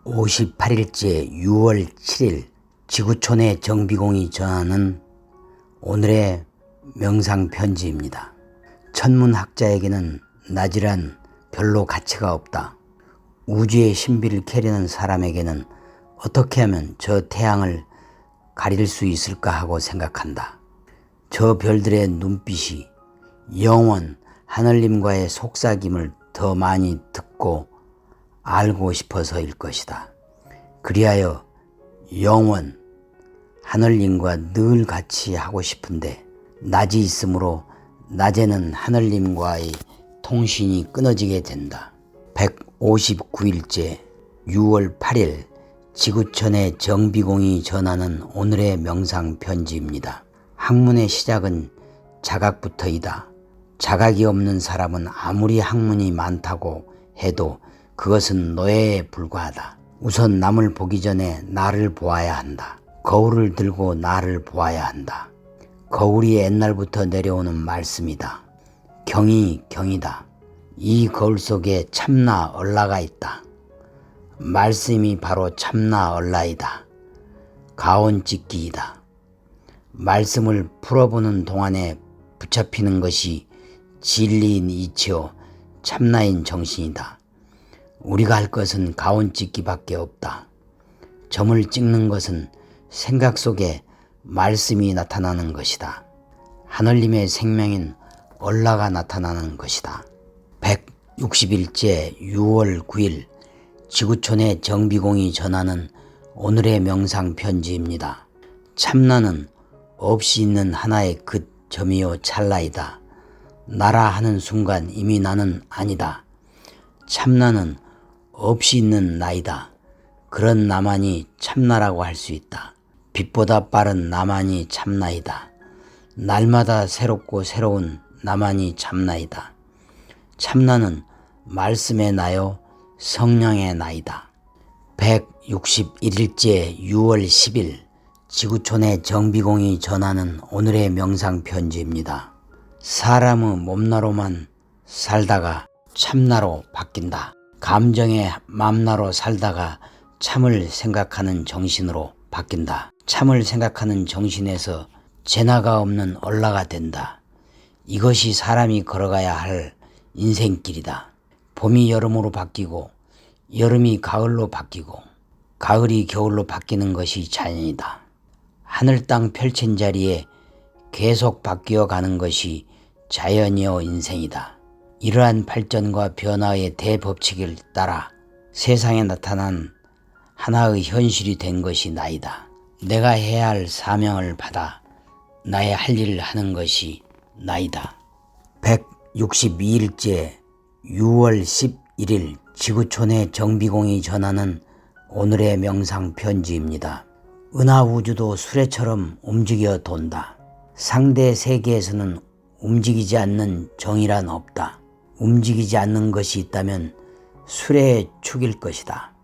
158일째 6월 7일 지구촌의 정비공이 전하는 오늘의 명상편지입니다. 천문학자에게는 낮이란 별로 가치가 없다. 우주의 신비를 캐려는 사람에게는 어떻게 하면 저 태양을 가릴 수 있을까 하고 생각한다. 저 별들의 눈빛이 영원 하늘님과의 속삭임을 더 많이 듣고 알고 싶어서일 것이다. 그리하여 영원 하늘님과 늘 같이 하고 싶은데 낮이 있으므로 낮에는 하늘님과의 통신이 끊어지게 된다. 159일째 6월 8일 지구촌의 정비공이 전하는 오늘의 명상 편지입니다. 학문의 시작은 자각부터이다. 자각이 없는 사람은 아무리 학문이 많다고 해도 그것은 노예에 불과하다. 우선 남을 보기 전에 나를 보아야 한다. 거울을 들고 나를 보아야 한다. 거울이 옛날부터 내려오는 말씀이다. 경이 경이다. 이 거울 속에 참나 얼라가 있다. 말씀이 바로 참나 얼라이다. 가온찢기이다. 말씀을 풀어보는 동안에 붙잡히는 것이 진리인 이치요 참나인 정신이다. 우리가 할 것은 가온찢기밖에 없다. 점을 찍는 것은 생각 속에 말씀이 나타나는 것이다. 하늘님의 생명인 얼라가 나타나는 것이다. 160일째 6월 9일 지구촌의 정비공이 전하는 오늘의 명상 편지입니다. 참나는 없이 있는 하나의 그 점이요 찰나이다. 나라 하는 순간 이미 나는 아니다. 참나는 없이 있는 나이다. 그런 나만이 참나라고 할 수 있다. 빛보다 빠른 나만이 참나이다. 날마다 새롭고 새로운 나만이 참나이다. 참나는 말씀의 나요 성령의 나이다. 161일째 6월 10일 지구촌의 정비공이 전하는 오늘의 명상 편지입니다. 사람의 몸나로만 살다가 참나로 바뀐다. 감정의 맘나로 살다가 참을 생각하는 정신으로 바뀐다. 참을 생각하는 정신에서 재나가 없는 얼라가 된다. 이것이 사람이 걸어가야 할 인생길이다. 봄이 여름으로 바뀌고 여름이 가을로 바뀌고 가을이 겨울로 바뀌는 것이 자연이다. 하늘 땅 펼친 자리에 계속 바뀌어 가는 것이 자연이요 인생이다. 이러한 발전과 변화의 대법칙을 따라 세상에 나타난 하나의 현실이 된 것이 나이다. 내가 해야 할 사명을 받아 나의 할 일을 하는 것이 나이다. 162일째 6월 11일 지구촌의 정비공이 전하는 오늘의 명상 편지입니다. 은하우주도 수레처럼 움직여 돈다. 상대 세계에서는 움직이지 않는 정이란 없다. 움직이지 않는 것이 있다면 수레의 축일 것이다.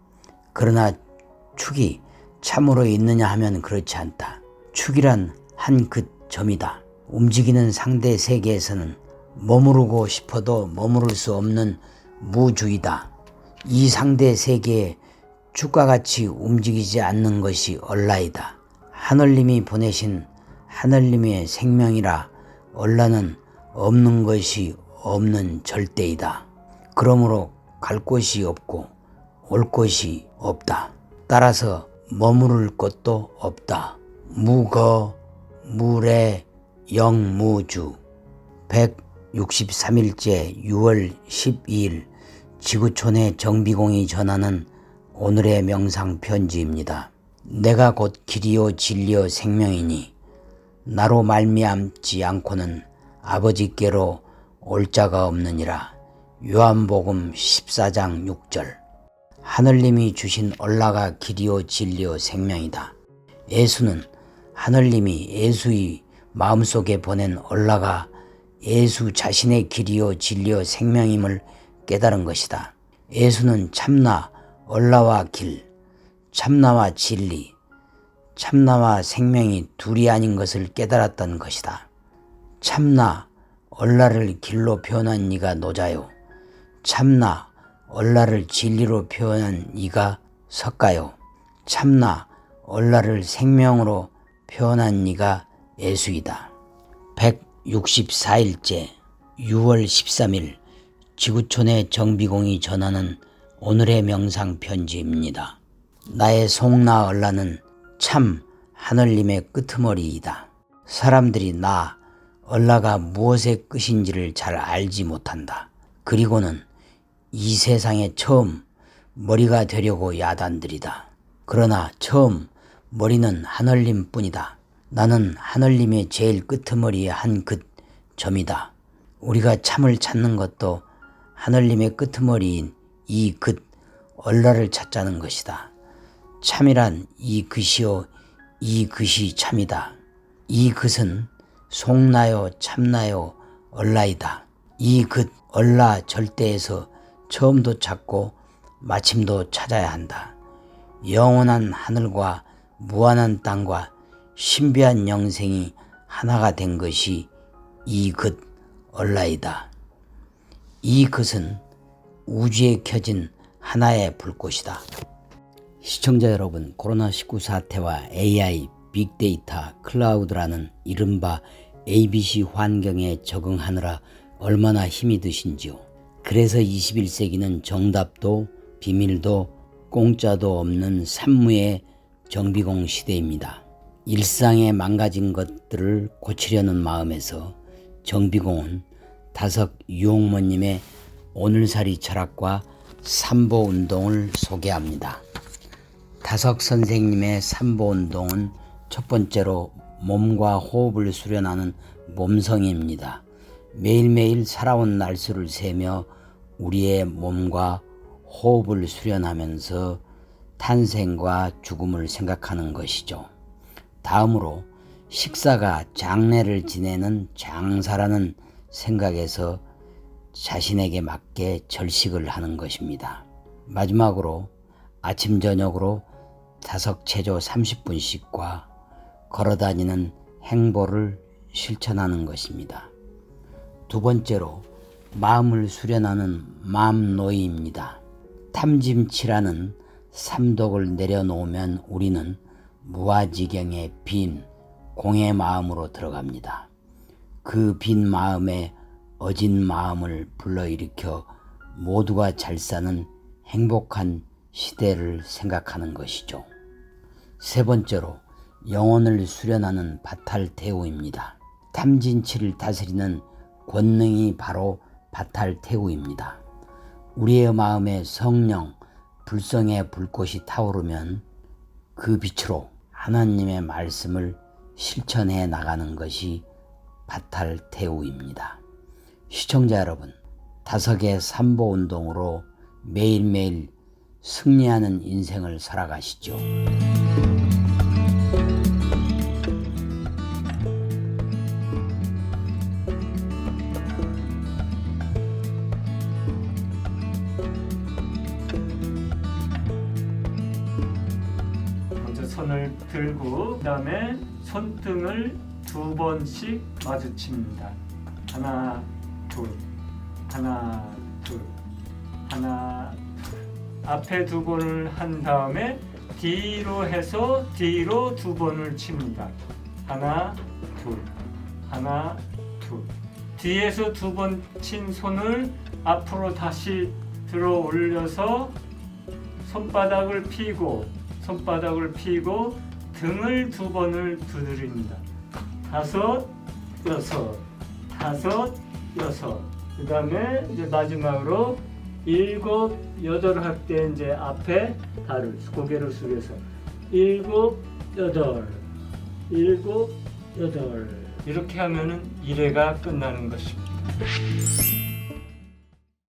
그러나 축이 참으로 있느냐 하면 그렇지 않다. 축이란 한 그 점이다. 움직이는 상대 세계에서는 머무르고 싶어도 머무를 수 없는 무주의다. 이 상대 세계에 축과 같이 움직이지 않는 것이 얼라이다. 하늘님이 보내신 하늘님의 생명이라 얼라는 없는 것이 없는 절대이다. 그러므로 갈 곳이 없고 올 곳이 없다. 따라서 머무를 곳도 없다. 무거 무례 영무주. 163일째 6월 12일 지구촌의 정비공이 전하는 오늘의 명상 편지입니다. 내가 곧 길이요 진리요 생명이니 나로 말미암지 않고는 아버지께로 올 자가 없느니라. 요한복음 14장 6절. 하늘님이 주신 얼라가 길이요 진리요 생명이다. 예수는 하늘님이 예수의 마음속에 보낸 얼라가 예수 자신의 길이요 진리요 생명임을 깨달은 것이다. 예수는 참나 얼라와 길, 참나와 진리, 참나와 생명이 둘이 아닌 것을 깨달았던 것이다. 참나 얼라를 길로 표현한 이가 노자요, 참나 얼라를 진리로 표현한 이가 석가요. 참나 얼라를 생명으로 표현한 이가 예수이다. 164일째 6월 13일 지구촌의 정비공이 전하는 오늘의 명상 편지입니다. 나의 송나 얼라는 참 하늘님의 끄트머리이다. 사람들이 나 얼라가 무엇의 끝인지를 잘 알지 못한다. 그리고는 이 세상에 처음 머리가 되려고 야단들이다. 그러나 처음 머리는 하늘님 뿐이다. 나는 하늘님의 제일 끄트머리의 한 점이다. 우리가 참을 찾는 것도 하늘님의 끄트머리인 이 얼라를 찾자는 것이다. 참이란 이 것이요 이 것이 참이다. 이 것은 속나요 참나요 얼라이다. 이 얼라 절대에서 처음도 찾고 마침도 찾아야 한다. 영원한 하늘과 무한한 땅과 신비한 영생이 하나가 된 것이 이 얼라이다. 이 것은 우주에 켜진 하나의 불꽃이다. 시청자 여러분, 코로나19 사태와 AI, 빅데이터, 클라우드라는 이른바 ABC 환경에 적응하느라 얼마나 힘이 드신지요. 그래서 21세기는 정답도 비밀도 공짜도 없는 산무의 정비공 시대입니다. 일상에 망가진 것들을 고치려는 마음에서 정비공은 다석 유홍모님의 오늘살이 철학과 삼보운동을 소개합니다. 다석 선생님의 삼보운동은 첫 번째로 몸과 호흡을 수련하는 몸성입니다. 매일매일 살아온 날수를 세며 우리의 몸과 호흡을 수련하면서 탄생과 죽음을 생각하는 것이죠. 다음으로 식사가 장례를 지내는 장사라는 생각에서 자신에게 맞게 절식을 하는 것입니다. 마지막으로 아침 저녁으로 다석 체조 30분씩과 걸어다니는 행보를 실천하는 것입니다. 두 번째로 마음을 수련하는 마음노이입니다. 탐짐치라는 삼독을 내려놓으면 우리는 무아지경의 빈 공의 마음으로 들어갑니다. 그 빈 마음에 어진 마음을 불러일으켜 모두가 잘 사는 행복한 시대를 생각하는 것이죠. 세 번째로 영혼을 수련하는 바탈테우입니다. 탐진치를 다스리는 권능이 바로 바탈테우입니다. 우리의 마음에 성령, 불성의 불꽃이 타오르면 그 빛으로 하나님의 말씀을 실천해 나가는 것이 바탈테우입니다. 시청자 여러분, 다석의 삼보운동으로 매일매일 승리하는 인생을 살아가시죠. 먼저 손을 들고 그 다음에 손등을 2번씩 마주칩니다. 하나, 둘, 하나, 둘, 하나, 둘. 앞에 2번을 한 다음에 뒤로 해서 뒤로 2번을 칩니다. 하나, 둘, 하나, 둘. 뒤에서 2번 친 손을 앞으로 다시 들어 올려서 손바닥을 펴고 등을 2번을 두드립니다. 5, 6, 5, 6. 그 다음에 이제 마지막으로 7, 8 할 때 이제 앞에 발을 고개를 숙여서 7, 8, 7, 8 이렇게 하면은 1회가 끝나는 것입니다.